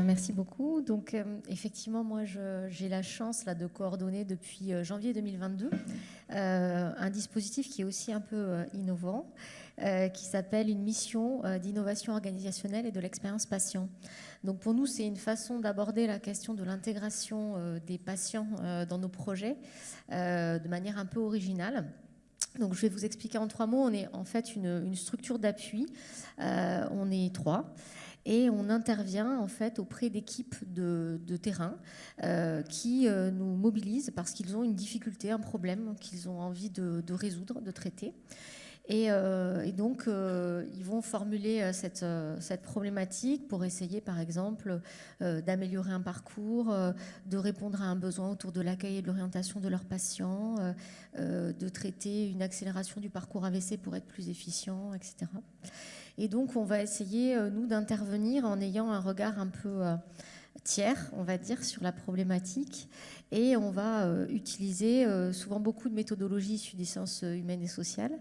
Merci beaucoup. Donc, effectivement, moi, j'ai la chance là, de coordonner depuis janvier 2022 un dispositif qui est aussi un peu innovant, qui s'appelle une mission d'innovation organisationnelle et de l'expérience patient. Donc, pour nous, c'est une façon d'aborder la question de l'intégration des patients dans nos projets de manière un peu originale. Donc, je vais vous expliquer en 3 mots. On est en fait une structure d'appui. On est 3. Et on intervient en fait auprès d'équipes de terrain qui nous mobilisent parce qu'ils ont une difficulté, un problème qu'ils ont envie de résoudre, de traiter. Et donc, ils vont formuler cette problématique pour essayer, par exemple, d'améliorer un parcours, de répondre à un besoin autour de l'accueil et de l'orientation de leurs patients, de traiter une accélération du parcours AVC pour être plus efficient, etc. Et donc, on va essayer, nous, d'intervenir en ayant un regard un peu tiers, on va dire, sur la problématique. Et on va utiliser souvent beaucoup de méthodologies issues des sciences humaines et sociales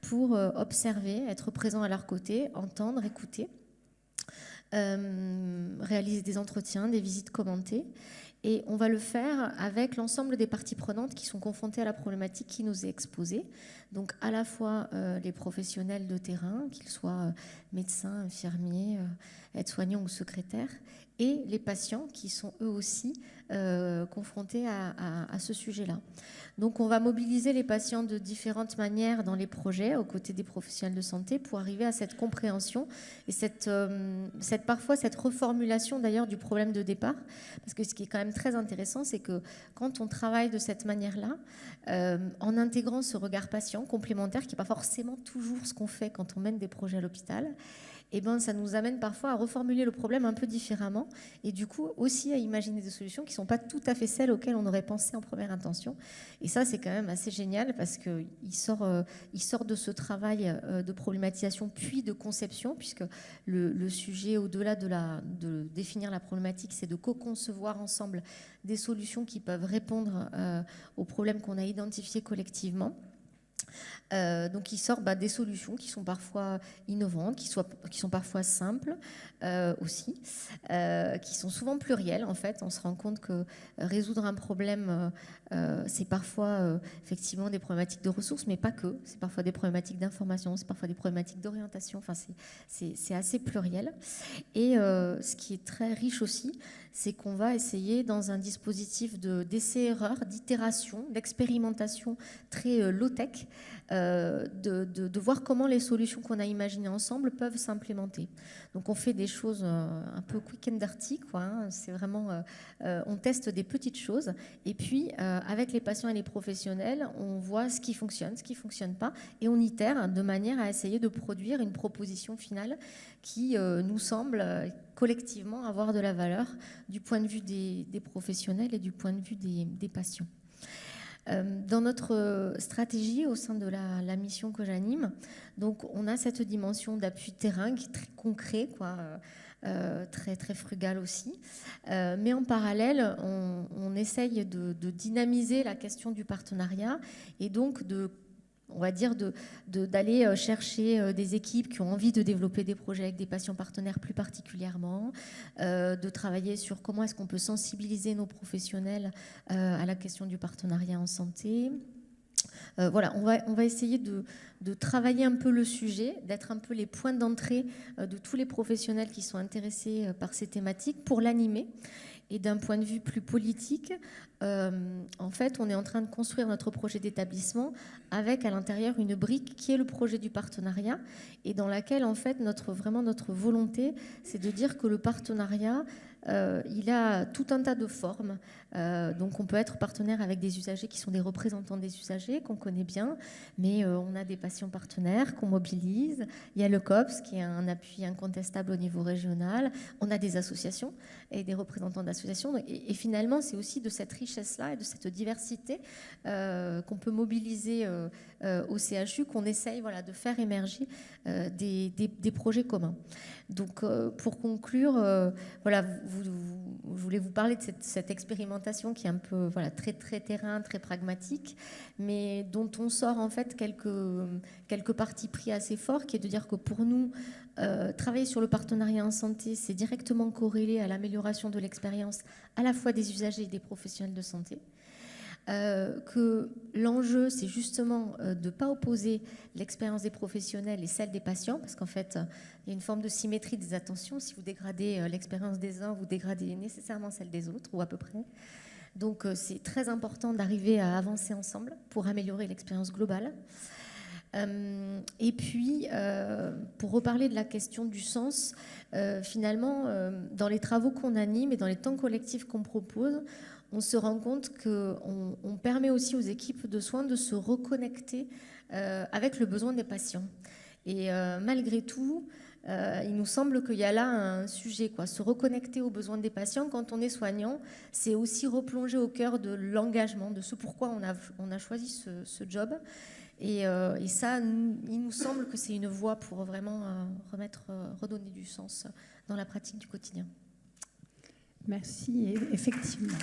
pour observer, être présent à leur côté, entendre, écouter, réaliser des entretiens, des visites commentées. Et on va le faire avec l'ensemble des parties prenantes qui sont confrontées à la problématique qui nous est exposée. Donc à la fois les professionnels de terrain, qu'ils soient médecins, infirmiers, aides-soignants ou secrétaires, et les patients qui sont eux aussi confrontés à ce sujet-là. Donc on va mobiliser les patients de différentes manières dans les projets aux côtés des professionnels de santé pour arriver à cette compréhension et parfois cette reformulation d'ailleurs du problème de départ. Parce que ce qui est quand même très intéressant, c'est que quand on travaille de cette manière-là, en intégrant ce regard patient complémentaire, qui n'est pas forcément toujours ce qu'on fait quand on mène des projets à l'hôpital, eh ben, ça nous amène parfois à reformuler le problème un peu différemment et du coup aussi à imaginer des solutions qui ne sont pas tout à fait celles auxquelles on aurait pensé en première intention. Et ça, c'est quand même assez génial parce qu'il sort de ce travail de problématisation puis de conception, puisque le sujet, au-delà de définir la problématique, c'est de co-concevoir ensemble des solutions qui peuvent répondre aux problèmes qu'on a identifiés collectivement. Donc il sort des solutions qui sont parfois innovantes, qui sont parfois simples aussi, qui sont souvent plurielles en fait. On se rend compte que résoudre un problème, c'est parfois effectivement des problématiques de ressources, mais pas que. C'est parfois des problématiques d'information, c'est parfois des problématiques d'orientation. Enfin, c'est assez pluriel. Et ce qui est très riche aussi, c'est qu'on va essayer dans un dispositif d'essai-erreur, d'itération, d'expérimentation très low-tech, de voir comment les solutions qu'on a imaginées ensemble peuvent s'implémenter. Donc on fait des choses un peu quick and dirty, quoi, hein. C'est vraiment, on teste des petites choses et puis avec les patients et les professionnels, on voit ce qui fonctionne pas et on itère de manière à essayer de produire une proposition finale qui nous semble collectivement avoir de la valeur du point de vue des professionnels et du point de vue des patients. Dans notre stratégie au sein de la mission que j'anime, donc on a cette dimension d'appui terrain qui est très concret, quoi, très, très frugal aussi. Mais en parallèle, on essaye de dynamiser la question du partenariat et donc on va dire d'aller chercher des équipes qui ont envie de développer des projets avec des patients partenaires plus particulièrement, de travailler sur comment est-ce qu'on peut sensibiliser nos professionnels à la question du partenariat en santé. Voilà, on va essayer de travailler un peu le sujet, d'être un peu les points d'entrée de tous les professionnels qui sont intéressés par ces thématiques pour l'animer. Et d'un point de vue plus politique, en fait, on est en train de construire notre projet d'établissement avec à l'intérieur une brique qui est le projet du partenariat et dans laquelle, en fait, notre volonté, c'est de dire que le partenariat, il a tout un tas de formes. Donc, on peut être partenaire avec des usagers qui sont des représentants des usagers, qu'on connaît bien, mais on a des patients partenaires qu'on mobilise. Il y a le COPS, qui est un appui incontestable au niveau régional. On a des associations et des représentants d'associations. Et finalement, c'est aussi de cette richesse-là et de cette diversité qu'on peut mobiliser au CHU, qu'on essaye de faire émerger des projets communs. Donc, pour conclure, voilà, je voulais vous parler de cette expérimentation qui est un peu très, très terrain, très pragmatique, mais dont on sort en fait quelques partis pris assez forts, qui est de dire que pour nous, travailler sur le partenariat en santé, c'est directement corrélé à l'amélioration de l'expérience à la fois des usagers et des professionnels de santé. Que l'enjeu, c'est justement de ne pas opposer l'expérience des professionnels et celle des patients, parce qu'en fait, il y a une forme de symétrie des attentions. Si vous dégradez l'expérience des uns, vous dégradez nécessairement celle des autres, ou à peu près. Donc, c'est très important d'arriver à avancer ensemble pour améliorer l'expérience globale. Et puis, pour reparler de la question du sens, finalement, dans les travaux qu'on anime et dans les temps collectifs qu'on propose, on se rend compte qu'on permet aussi aux équipes de soins de se reconnecter avec le besoin des patients. Et malgré tout, il nous semble qu'il y a là un sujet, quoi. Se reconnecter aux besoins des patients quand on est soignant, c'est aussi replonger au cœur de l'engagement, de ce pourquoi on a choisi ce job. Et ça, il nous semble que c'est une voie pour vraiment redonner du sens dans la pratique du quotidien. Merci, effectivement.